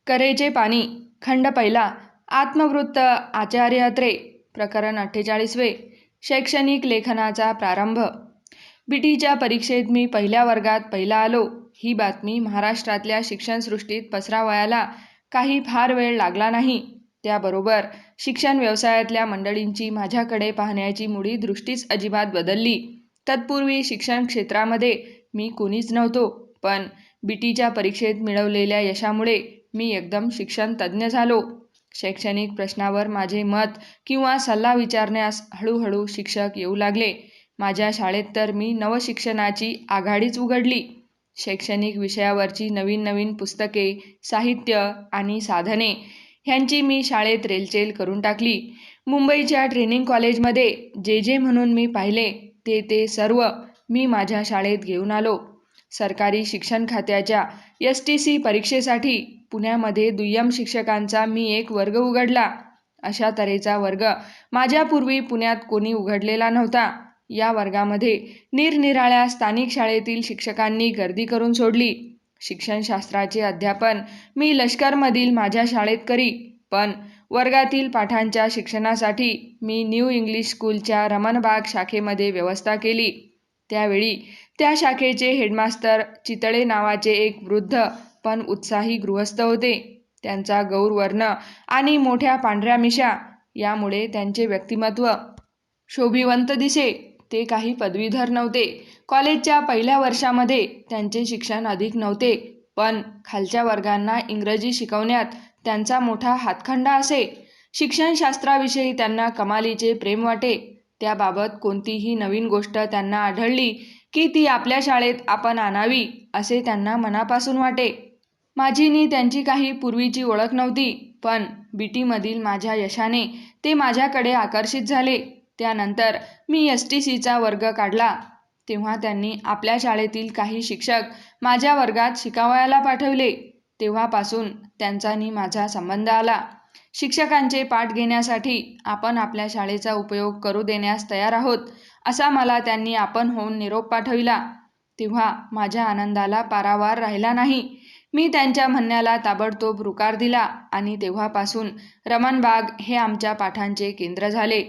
करेचे पाणी खंड पहिला आत्मवृत्त आचार्य अत्रे प्रकरण 48वे शैक्षणिक लेखनाचा प्रारंभ। बीटीच्या परीक्षेत मी पहिल्या वर्गात पहिला आलो ही बातमी महाराष्ट्रातल्या शिक्षणसृष्टीत पसरावयाला काही फार वेळ लागला नाही। त्याबरोबर शिक्षण व्यवसायातल्या मंडळींची माझ्याकडे पाहण्याची मुळी दृष्टीच अजिबात बदलली। तत्पूर्वी शिक्षण क्षेत्रामध्ये मी कोणीच नव्हतो, पण बीटीच्या परीक्षेत मिळवलेल्या यशामुळे मी एकदम शिक्षण तज्ज्ञ झालो। शैक्षणिक प्रश्नावर माझे मत किंवा सल्ला विचारण्यास हळूहळू शिक्षक येऊ लागले। माझ्या शाळेत तर मी नवशिक्षणाची आघाडीच उघडली। शैक्षणिक विषयावरची नवीन नवीन पुस्तके, साहित्य आणि साधने ह्यांची मी शाळेत रेलचेल करून टाकली। मुंबईच्या ट्रेनिंग कॉलेजमध्ये जे जे म्हणून मी पाहिले ते सर्व मी माझ्या शाळेत घेऊन आलो। सरकारी शिक्षण खात्याच्या STC परीक्षेसाठी पुण्यामध्ये दुय्यम शिक्षकांचा मी एक वर्ग उघडला। अशा तऱ्हेचा वर्ग माझ्यापूर्वी पुण्यात कोणी उघडलेला नव्हता। या वर्गामध्ये निरनिराळ्या स्थानिक शाळेतील शिक्षकांनी गर्दी करून सोडली। शिक्षणशास्त्राचे अध्यापन मी लष्करमधील माझ्या शाळेत करी, पण वर्गातील पाठांच्या शिक्षणासाठी मी न्यू इंग्लिश स्कूलच्या रमणबाग शाखेमध्ये व्यवस्था केली। त्यावेळी त्या शाखेचे हेडमास्तर चितळे नावाचे एक वृद्ध पण उत्साही गृहस्थ होते। त्यांचा गौरवर्ण आणि मोठ्या पांढऱ्या मिशा यामुळे त्यांचे व्यक्तिमत्व शोभिवंत दिसे। ते काही पदवीधर नव्हते। कॉलेजच्या पहिल्या वर्षामध्ये त्यांचे शिक्षण अधिक नव्हते, पण खालच्या वर्गांना इंग्रजी शिकवण्यात त्यांचा मोठा हातखंडा असे। शिक्षणशास्त्राविषयी त्यांना कमालीचे प्रेम वाटे। त्याबाबत कोणतीही नवीन गोष्ट त्यांना आढळली की ती आपल्या शाळेत आपण आणावी असे त्यांना मनापासून वाटे। माझी नी त्यांची काही पूर्वीची ओळख नव्हती, पण बीटीमधील माझ्या यशाने ते माझ्याकडे आकर्षित झाले। त्यानंतर मी STCचा वर्ग काढला, तेव्हा त्यांनी आपल्या शाळेतील काही शिक्षक माझ्या वर्गात शिकावयाला पाठवले। तेव्हापासून त्यांचा नी माझा संबंध आला। शिक्षकांचे पाठ घेण्यासाठी आपण आपल्या शाळेचा उपयोग करू देण्यास तयार आहोत असा मला त्यांनी आपण होऊन निरोप पाठविला। तेव्हा माझ्या आनंदाला पारावार राहिला नाही। मी त्यांच्या म्हणण्याला ताबडतोब होकार दिला आणि तेव्हापासून रमणबाग हे आमच्या पाठांचे केंद्र झाले।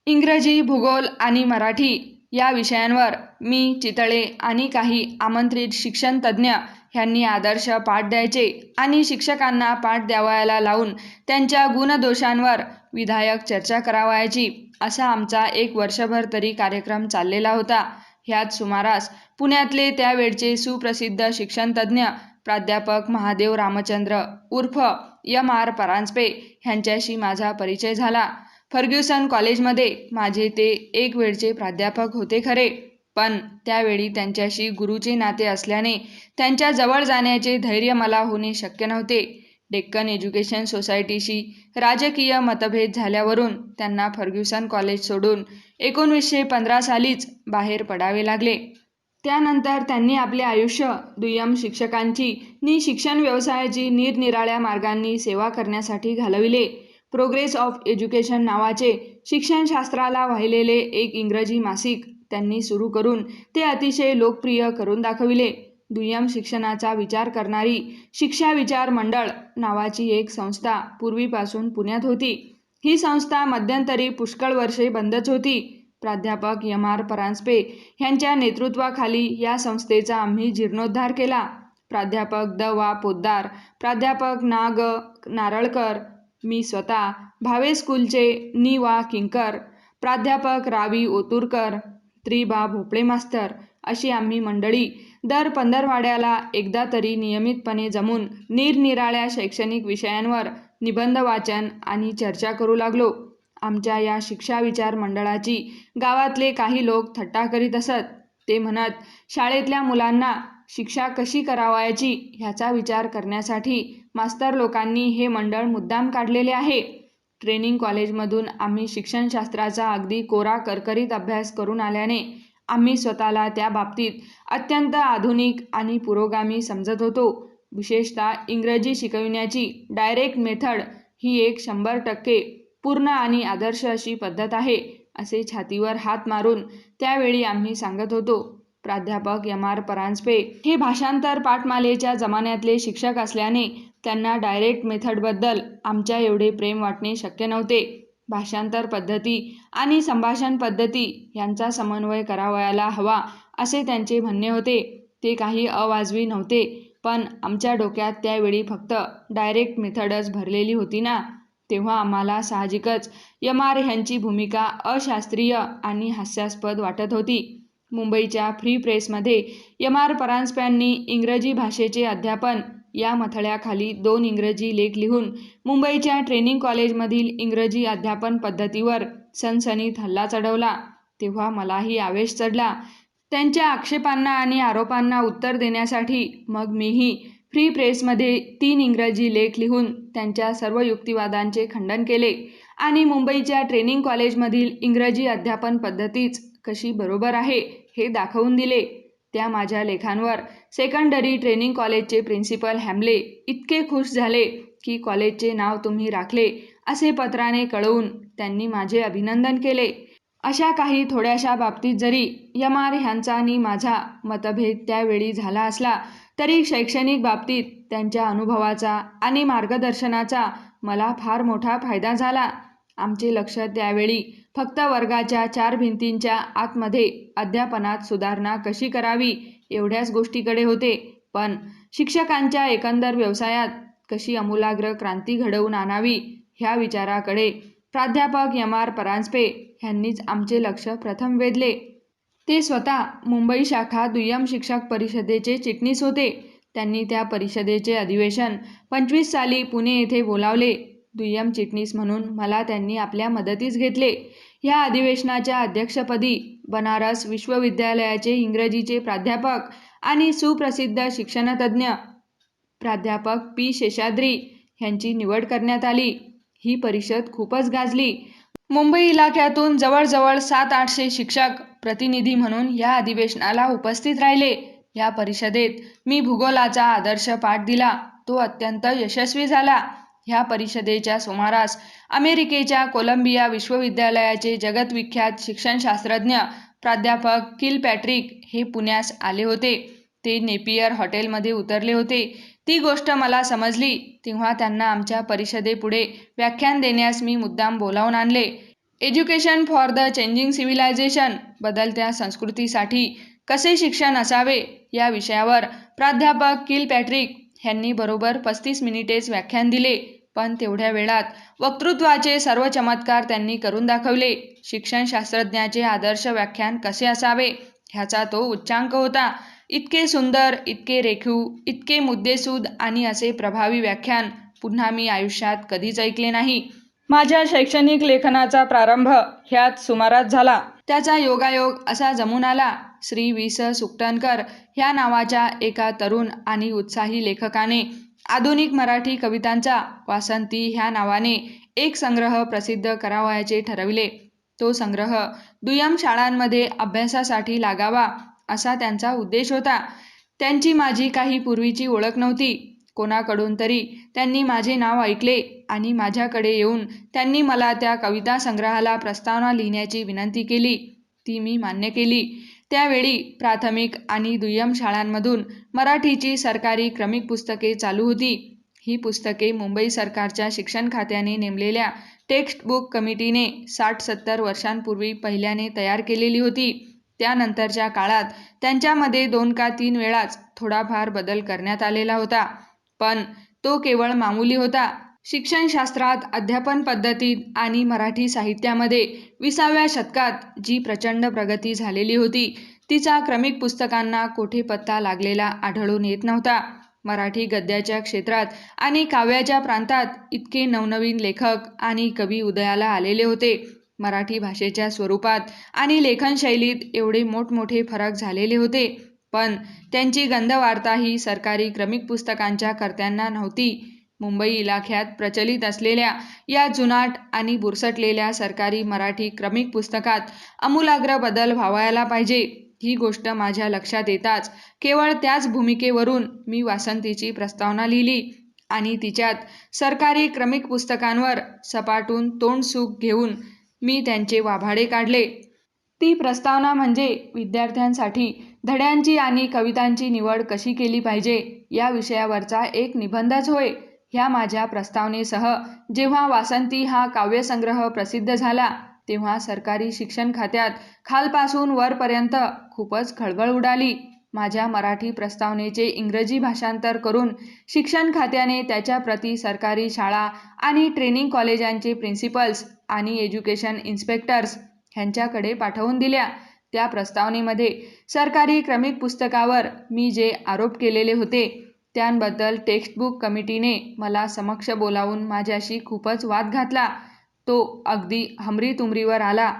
इंग्रजी, भूगोल आणि मराठी या विषयांवर मी, चितळे आणि काही आमंत्रित शिक्षणतज्ज्ञ ह्यांनी आदर्श पाठ द्यायचे आणि शिक्षकांना पाठ द्यावयाला लावून त्यांच्या गुणदोषांवर विधायक चर्चा करावयाची असा आमचा एक वर्षभर तरी कार्यक्रम चाललेला होता। ह्याच सुमारास पुण्यातले त्यावेळचे सुप्रसिद्ध शिक्षणतज्ज्ञ प्राध्यापक महादेव रामचंद्र उर्फ M.R. परांजपे ह्यांच्याशी माझा परिचय झाला। फर्ग्युसन कॉलेजमध्ये माझे ते एक वेळचे प्राध्यापक होते खरे, पण त्यावेळी त्यांच्याशी गुरुचे नाते असल्याने त्यांच्या जवळ जाण्याचे धैर्य मला होणे शक्य नव्हते। डेक्कन एज्युकेशन सोसायटीशी राजकीय मतभेद झाल्यावरून त्यांना फर्ग्युसन कॉलेज सोडून 1915 सालीच बाहेर पडावे लागले। त्यानंतर त्यांनी आपले आयुष्य दुय्यम शिक्षकांची नी शिक्षण व्यवसायाची निरनिराळ्या मार्गांनी सेवा करण्यासाठी घालविले। प्रोग्रेस ऑफ एज्युकेशन नावाचे शिक्षणशास्त्राला वाहिलेले एक इंग्रजी मासिक त्यांनी सुरू करून ते अतिशय लोकप्रिय करून दाखविले। दुय्यम शिक्षणाचा विचार करणारी शिक्षा विचार मंडळ नावाची एक संस्था पूर्वीपासून पुण्यात होती। ही संस्था मध्यंतरी पुष्कळ वर्षे बंदच होती। प्राध्यापक M.R. परांजपे ह्यांच्या नेतृत्वाखाली या संस्थेचा आम्ही जीर्णोद्धार केला। प्राध्यापक द.वा. पोद्दार, प्राध्यापक ना.ग. नारळकर, मी स्वतः, भावे स्कूलचे नि.वा. किंकर, प्राध्यापक रा.वी. ओतुरकर, त्रि.बा. भोपळे मास्तर अशी आम्ही मंडळी दर पंधरवड्याला एकदा तरी नियमितपणे जमून निरनिराळ्या शैक्षणिक विषयांवर निबंध वाचन आणि चर्चा करू लागलो। आमच्या या शिक्षा विचार मंडळाची गावातले काही लोक थट्टा करीत असत। ते म्हणत, शाळेतल्या मुलांना शिक्षा कशी करावयाची ह्याचा विचार करण्यासाठी मास्तर लोकांनी हे मंडळ मुद्दाम काढलेले आहे। ट्रेनिंग कॉलेजमधून आम्ही शिक्षणशास्त्राचा अगदी कोरा करकरीत अभ्यास करून आल्याने आम्ही स्वतःला त्या बाबतीत अत्यंत आधुनिक आणि पुरोगामी समजत होतो। विशेषतः इंग्रजी शिकविण्याची डायरेक्ट मेथड ही एक 100% पूर्ण आणि आदर्श अशी पद्धत आहे असे छातीवर हात मारून त्यावेळी आम्ही सांगत होतो। प्राध्यापक M.R. परांजपे हे भाषांतर पाठमालेच्या जमान्यातले शिक्षक असल्याने त्यांना डायरेक्ट मेथडबद्दल आमच्या एवढे प्रेम वाटणे शक्य नव्हते. भाषांतर पद्धती आणि संभाषण पद्धती यांचा समन्वय करावयाला हवा असे त्यांचे म्हणणे होते. ते काही अवाजवी नव्हते, पण आमच्या डोक्यात त्यावेळी फक्त डायरेक्ट मेथडच भरलेली होती ना, तेव्हा आम्हाला साहजिकच M.R. ह्यांची भूमिका अशास्त्रीय आणि हास्यास्पद वाटत होती. मुंबईच्या फ्री प्रेसमध्ये M.R. परांजप्यांनी इंग्रजी भाषेचे अध्यापन या मथळ्याखाली 2 इंग्रजी लेख लिहून मुंबईच्या ट्रेनिंग कॉलेजमधील इंग्रजी अध्यापन पद्धतीवर सनसनीत हल्ला चढवला. तेव्हा मलाही आवेश चढला. त्यांच्या आक्षेपांना आणि आरोपांना उत्तर देण्यासाठी मग मीही फ्री प्रेसमध्ये 3 इंग्रजी लेख लिहून त्यांच्या सर्व युक्तिवादांचे खंडन केले आणि मुंबईच्या ट्रेनिंग कॉलेजमधील इंग्रजी अध्यापन पद्धतीच कशी बरोबर आहे हे दाखवून दिले. त्या माझ्या लेखांवर सेकंडरी ट्रेनिंग कॉलेजचे प्रिन्सिपल हॅमले इतके खुश झाले की कॉलेजचे नाव तुम्ही राखले असे पत्राने कळवून त्यांनी माझे अभिनंदन केले. अशा काही थोड्याशा बाबतीत जरी M.R. ह्यांचा आणि माझा मतभेद त्यावेळी झाला असला तरी शैक्षणिक बाबतीत त्यांच्या अनुभवाचा आणि मार्गदर्शनाचा मला फार मोठा फायदा झाला. आमचे लक्ष त्यावेळी फक्त वर्गाच्या 4 भिंतींच्या आतमध्ये अध्यापनात सुधारणा कशी करावी एवढ्याच गोष्टीकडे होते, पण शिक्षकांच्या एकंदर व्यवसायात कशी आमूलाग्र क्रांती घडवून आणावी ह्या विचाराकडे प्राध्यापक M.R. परांजपे ह्यांनीच आमचे लक्ष प्रथम वेधले. ते स्वतः मुंबई शाखा दुय्यम शिक्षक परिषदेचे चिटणीस होते. त्यांनी त्या परिषदेचे अधिवेशन 25 साली पुणे येथे बोलावले. दुय्यम चिटणीस म्हणून मला त्यांनी आपल्या मदतीस घेतले. ह्या अधिवेशनाच्या अध्यक्षपदी बनारस विश्वविद्यालयाचे इंग्रजीचे प्राध्यापक आणि सुप्रसिद्ध शिक्षणतज्ज्ञ प्राध्यापक P. शेषाद्री ह्यांची निवड करण्यात आली. ही परिषद खूपच गाजली. मुंबई इलाख्यातून जवळजवळ 700-800 शिक्षक प्रतिनिधी म्हणून या अधिवेशनाला उपस्थित राहिले. या परिषदेत मी भूगोलाचा आदर्श पाठ दिला. तो अत्यंत यशस्वी झाला. ह्या परिषदेच्या सुमारास अमेरिकेच्या कोलंबिया विश्वविद्यालयाचे जगद्विख्यात शिक्षणशास्त्रज्ञ प्राध्यापक किलपॅट्रिक हे पुण्यास आले होते. ते नेपियर हॉटेलमध्ये उतरले होते. ती गोष्ट मला समजली तेव्हा त्यांना आमच्या परिषदेपुढे व्याख्यान देण्यास मी मुद्दाम बोलावून आणले. Education for the changing civilisation, बदलत्या संस्कृतीसाठी कसे शिक्षण असावे या विषयावर प्राध्यापक किलपॅट्रिक ह्यांनी बरोबर 35 मिनिटेच व्याख्यान दिले. पण तेवढ्या वेळात वक्तृत्वाचे सर्व चमत्कार त्यांनी करून दाखवले. शिक्षणशास्त्रज्ञाचे आदर्श व्याख्यान कसे असावे ह्याचा तो उच्चांक होता. इतके सुंदर, इतके रेखीव, इतके मुद्देसूद आणि असे प्रभावी व्याख्यान पुन्हा मी आयुष्यात कधीच ऐकले नाही. माझ्या शैक्षणिक लेखनाचा प्रारंभ ह्याच सुमारास झाला. त्याचा योगायोग असा जमून आला. श्री वि. स. सुकटणकर ह्या नावाच्या एका तरुण आणि उत्साही लेखकाने आधुनिक मराठी कवितांचा वासंती ह्या नावाने एक संग्रह प्रसिद्ध करावयाचे ठरविले. तो संग्रह दुय्यम शाळांमध्ये अभ्यासासाठी लागावा असा त्यांचा उद्देश होता. त्यांची माझी काही पूर्वीची ओळख नव्हती. कोणाकडून तरी त्यांनी माझे नाव ऐकले आणि माझ्याकडे येऊन त्यांनी मला त्या कविता संग्रहाला प्रस्तावना लिहिण्याची विनंती केली. ती मी मान्य केली. त्यावेळी प्राथमिक आणि दुय्यम शाळांमधून मराठीची सरकारी क्रमिक पुस्तके चालू होती. ही पुस्तके मुंबई सरकारच्या शिक्षण खात्याने नेमलेल्या टेक्स्ट बुक कमिटीने 60-70 वर्षांपूर्वी पहिल्याने तयार केलेली होती. त्यानंतरच्या काळात त्यांच्यामध्ये 2 का 3 वेळाच थोडाफार बदल करण्यात आलेला होता, पण तो केवळ मामूली होता. शिक्षणशास्त्रात, अध्यापन पद्धतीत आणि मराठी साहित्यामध्ये 20व्या शतकात जी प्रचंड प्रगती झालेली होती तिचा क्रमिक पुस्तकांना कोठे पत्ता लागलेला आढळून येत नव्हता. मराठी गद्याच्या क्षेत्रात आणि काव्याच्या प्रांतात इतके नवनवीन लेखक आणि कवी उदयाला आलेले होते. मराठी भाषेच्या स्वरूपात आणि लेखनशैलीत एवढे मोठमोठे फरक झालेले होते, पण त्यांची गंधवार्ता ही सरकारी क्रमिक पुस्तकांच्या कर्त्यांना नव्हती. मुंबई इलाख्यात प्रचलित असलेल्या या जुनाट आणि बुरसटलेल्या सरकारी मराठी क्रमिक पुस्तकात आमूलाग्र बदल व्हावयाला पाहिजे ही गोष्ट माझ्या लक्षात येताच केवळ त्याच भूमिकेवरून मी वासंतीची प्रस्तावना लिहिली आणि तिच्यात सरकारी क्रमिक पुस्तकांवर सपाटून तोंडसुख घेऊन मी त्यांचे वाभाडे काढले. ती प्रस्तावना म्हणजे विद्यार्थ्यांसाठी धड्यांची आणि कवितांची निवड कशी केली पाहिजे या विषयावरचा एक निबंधच होय. ह्या माझ्या प्रस्तावनेसह जेव्हा वासंती हा काव्यसंग्रह प्रसिद्ध झाला तेव्हा सरकारी शिक्षण खात्यात खालपासून वरपर्यंत खूपच खळबळ उडाली. माझ्या मराठी प्रस्तावनेचे इंग्रजी भाषांतर करून शिक्षण खात्याने त्याच्या प्रती सरकारी शाळा आणि ट्रेनिंग कॉलेजांचे प्रिन्सिपल्स आणि एज्युकेशन इन्स्पेक्टर्स ह्यांच्याकडे पाठवून दिल्या. त्या प्रस्तावनेमध्ये सरकारी क्रमिक पुस्तकावर मी जे आरोप केलेले होते त्यांबद्दल टेक्स्टबुक कमिटीने मला समक्ष बोलावून माझ्याशी खूपच वाद घातला. तो अगदी हमरीतुमरीवर आला.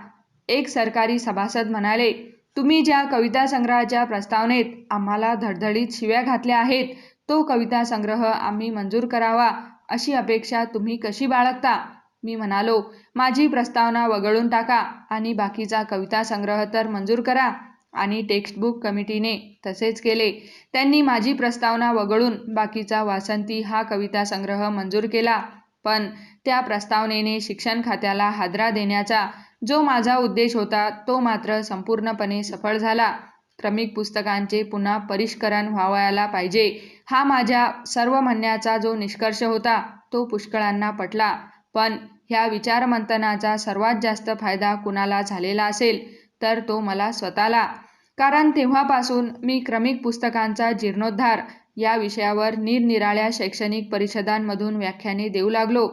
एक सरकारी सभासद म्हणाले, तुम्ही ज्या कविता संग्रहाच्या प्रस्तावनेत आम्हाला धडधडीत शिव्या घातल्या आहेत तो कविता संग्रह आम्ही मंजूर करावा अशी अपेक्षा तुम्ही कशी बाळगता? मी म्हणालो, माझी प्रस्तावना वगळून टाका आणि बाकीचा कविता संग्रह तर मंजूर करा. आणि टेक्स्टबुक कमिटीने तसेच केले. त्यांनी माझी प्रस्तावना वगळून बाकीचा वासंती हा कविता संग्रह मंजूर केला. पण त्या प्रस्तावनेने शिक्षण खात्याला हादरा देण्याचा जो माझा उद्देश होता तो मात्र संपूर्णपणे सफळ झाला. क्रमिक पुस्तकांचे पुन्हा परिष्करण व्हावयाला पाहिजे हा माझ्या सर्व म्हणण्याचा जो निष्कर्ष होता तो पुष्कळांना पटला. पण ह्या विचारमंथनाचा सर्वात जास्त फायदा कुणाला झालेला असेल तर तो मला स्वतःला. कारण तेव्हापासून मी क्रमिक पुस्तकांचा जीर्णोद्धार या विषयावर निरनिराळ्या शैक्षणिक परिषदांमधून व्याख्याने देऊ लागलो.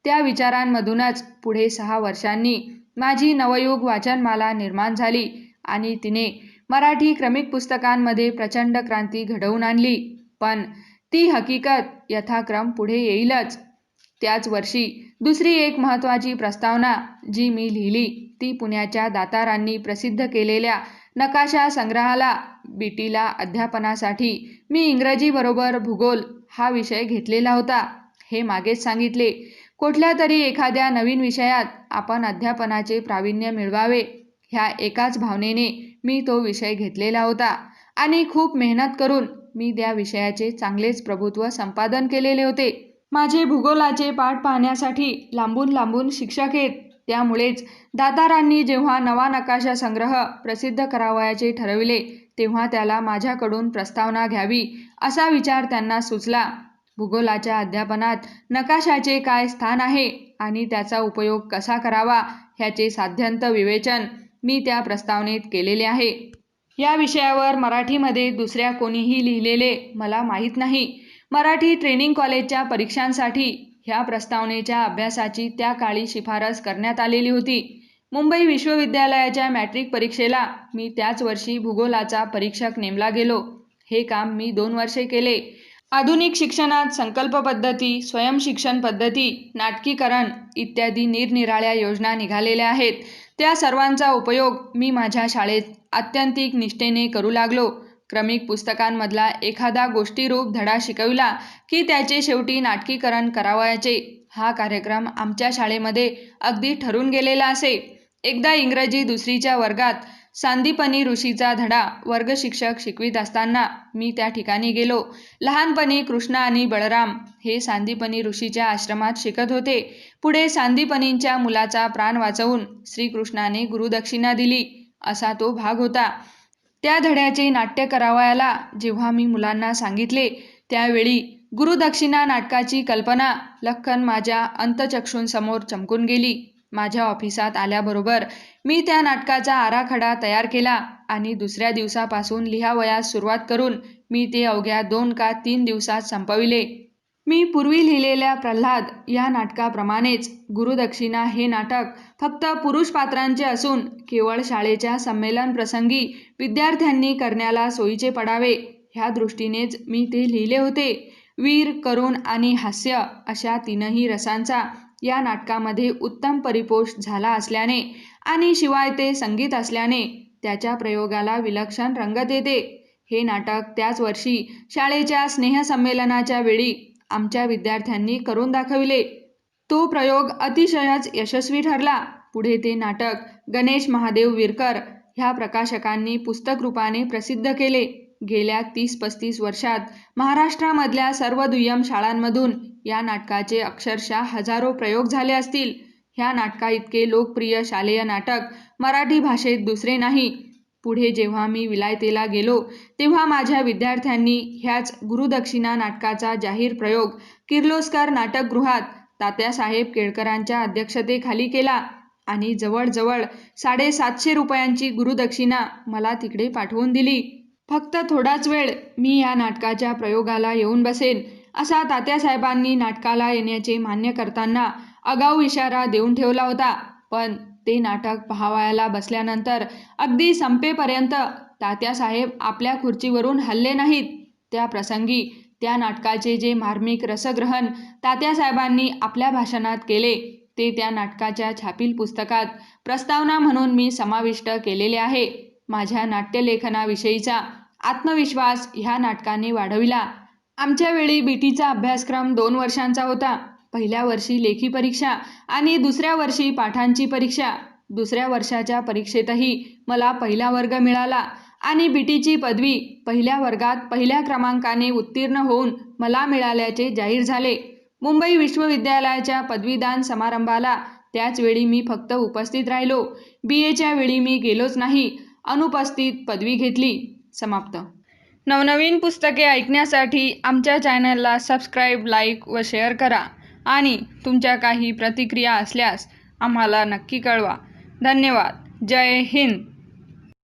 त्या विचारांमधूनच पुढे 6 वर्षांनी माझी नवयुग वाचनमाला निर्माण झाली आणि तिने मराठी क्रमिक पुस्तकांमध्ये प्रचंड क्रांती घडवून आणली. पण ती हकीकत यथाक्रम पुढे येईलच. त्याच वर्षी दुसरी एक महत्त्वाची प्रस्तावना जी मी लिहिली ती पुण्याच्या दातारांनी प्रसिद्ध केलेल्या नकाशा संग्रहाला बीटीला अध्यापनासाठी मी इंग्रजीबरोबर भूगोल हा विषय घेतलेला होता. हे मागेच सांगितले. कुठल्या तरी एखाद्या नवीन विषयात आपण अध्यापनाचे प्रावीण्य मिळवावे ह्या एकाच भावनेने मी तो विषय घेतलेला होता आणि खूप मेहनत करून मी त्या विषयाचे चांगलेच प्रभुत्व संपादन केलेले होते. माझे भूगोलाचे पाठ पाहण्यासाठी लांबून लांबून शिक्षक येत. त्यामुळेच दातारांनी जेव्हा नवा नकाशा संग्रह प्रसिद्ध करावयाचे ठरविले तेव्हा त्याला माझ्याकडून प्रस्तावना घ्यावी असा विचार त्यांना सुचला. भूगोलाच्या अध्यापनात नकाशाचे काय स्थान आहे आणि त्याचा उपयोग कसा करावा ह्याचे साध्यंत विवेचन मी त्या प्रस्तावनेत केलेले आहे. या विषयावर मराठीमध्ये दुसऱ्या कोणीही लिहिलेले मला माहीत नाही. मराठी ट्रेनिंग कॉलेजच्या परीक्षांसाठी ह्या प्रस्तावनेच्या अभ्यासाची त्या काळी शिफारस करण्यात आलेली होती. मुंबई विश्वविद्यालयाच्या मॅट्रिक परीक्षेला मी त्याच वर्षी भूगोलाचा परीक्षक नेमला गेलो. हे काम मी 2 वर्षे केले. आधुनिक शिक्षणात संकल्प पद्धती, स्वयंशिक्षण पद्धती, नाटकीकरण इत्यादी निरनिराळ्या योजना निघालेल्या आहेत. त्या सर्वांचा उपयोग मी माझ्या शाळेत आत्यंतिक निष्ठेने करू लागलो. क्रमिक पुस्तकांमधला एखादा गोष्टीरूप धडा शिकविला की त्याचे शेवटी नाटकीकरण करावयाचे हा कार्यक्रम आमच्या शाळेमध्ये अगदी ठरून गेलेला असे. एकदा इंग्रजी 2रीच्या वर्गात सांदीपनी ऋषीचा धडा वर्गशिक्षक शिकवित असताना मी त्या ठिकाणी गेलो. लहानपणी कृष्ण आणि बळराम हे सांदीपनी ऋषीच्या आश्रमात शिकत होते. पुढे सांदीपनींच्या मुलाचा प्राण वाचवून श्रीकृष्णाने गुरुदक्षिणा दिली असा तो भाग होता. त्या धड्याचे नाट्य करावयाला जेव्हा मी मुलांना सांगितले त्यावेळी गुरुदक्षिणा नाटकाची कल्पना लख्खन माझ्या अंतःचक्षूंसमोर चमकून गेली. माझ्या ऑफिसात आल्याबरोबर मी त्या नाटकाचा आराखडा तयार केला आणि दुसऱ्या दिवसापासून लिहावयास सुरुवात करून मी ते अवघ्या 2 का 3 दिवसात संपविले. मी पूर्वी लिहिलेल्या प्रल्हाद या नाटकाप्रमाणेच गुरुदक्षिणा हे नाटक फक्त पुरुष पात्रांचे असून केवळ शाळेच्या संमेलन प्रसंगी विद्यार्थ्यांनी करण्याला सोयीचे पडावे ह्या दृष्टीनेच मी ते लिहिले होते. वीर, करुण आणि हास्य अशा 3ही रसांचा या नाटकामध्ये उत्तम परिपोष झाला असल्याने आणि शिवाय ते संगीत असल्याने त्याच्या प्रयोगाला विलक्षण रंगत येते. हे नाटक त्याच वर्षी शाळेच्या स्नेहसंमेलनाच्या वेळी आमच्या विद्यार्थ्यांनी करून दाखविले. तो प्रयोग अतिशयच यशस्वी ठरला. पुढे ते नाटक गणेश महादेव विरकर ह्या प्रकाशकांनी पुस्तकरूपाने प्रसिद्ध केले. गेल्या 30-35 वर्षात महाराष्ट्रामधल्या सर्व दुय्यम शाळांमधून या नाटकाचे अक्षरशः हजारो प्रयोग झाले असतील. ह्या नाटकाइतके लोकप्रिय शालेय नाटक मराठी भाषेत दुसरे नाही. पुढे जेव्हा मी विलायतेला गेलो तेव्हा माझ्या विद्यार्थ्यांनी ह्याच गुरुदक्षिणा नाटकाचा जाहीर प्रयोग किर्लोस्कर नाटकगृहात तात्यासाहेब केळकरांच्या अध्यक्षतेखाली केला आणि जवळजवळ 750 रुपयांची गुरुदक्षिणा मला तिकडे पाठवून दिली. फक्त थोडाच वेळ मी या नाटकाच्या प्रयोगाला येऊन बसेन असा तात्यासाहेबांनी नाटकाला येण्याचे मान्य करताना आगाऊ इशारा देऊन ठेवला होता. पण ते नाटक पहावयाला बसल्यानंतर अगदी संपेपर्यंत तात्यासाहेब आपल्या खुर्चीवरून हलले नाहीत. त्या प्रसंगी त्या नाटकाचे जे मार्मिक रसग्रहण तात्यासाहेबांनी आपल्या भाषणात केले ते त्या नाटकाच्या छापील पुस्तकात प्रस्तावना म्हणून मी समाविष्ट केलेले आहे. माझ्या नाट्यलेखनाविषयीचा आत्मविश्वास ह्या नाटकाने वाढविला. आमच्या वेळी बीटीचा अभ्यासक्रम 2 वर्षांचा होता. पहिल्या वर्षी लेखी परीक्षा आणि दुसऱ्या वर्षी पाठांची परीक्षा. दुसऱ्या वर्षाच्या परीक्षेतही मला पहिला वर्ग मिळाला आणि बीटीची पदवी पहिल्या वर्गात पहिल्या क्रमांकाने उत्तीर्ण होऊन मला मिळाल्याचे जाहीर झाले. मुंबई विश्वविद्यालयाच्या पदवीदान समारंभाला त्याच वेळी मी फक्त उपस्थित राहिलो. BAच्या वेळी मी गेलोच नाही. अनुपस्थित पदवी घेतली. समाप्त. नवनवीन पुस्तके ऐकण्यासाठी आमच्या चॅनलला सबस्क्राईब, लाईक व शेअर करा आणि तुमच्या काही प्रतिक्रिया असल्यास आम्हाला नक्की कळवा. धन्यवाद. जय हिंद.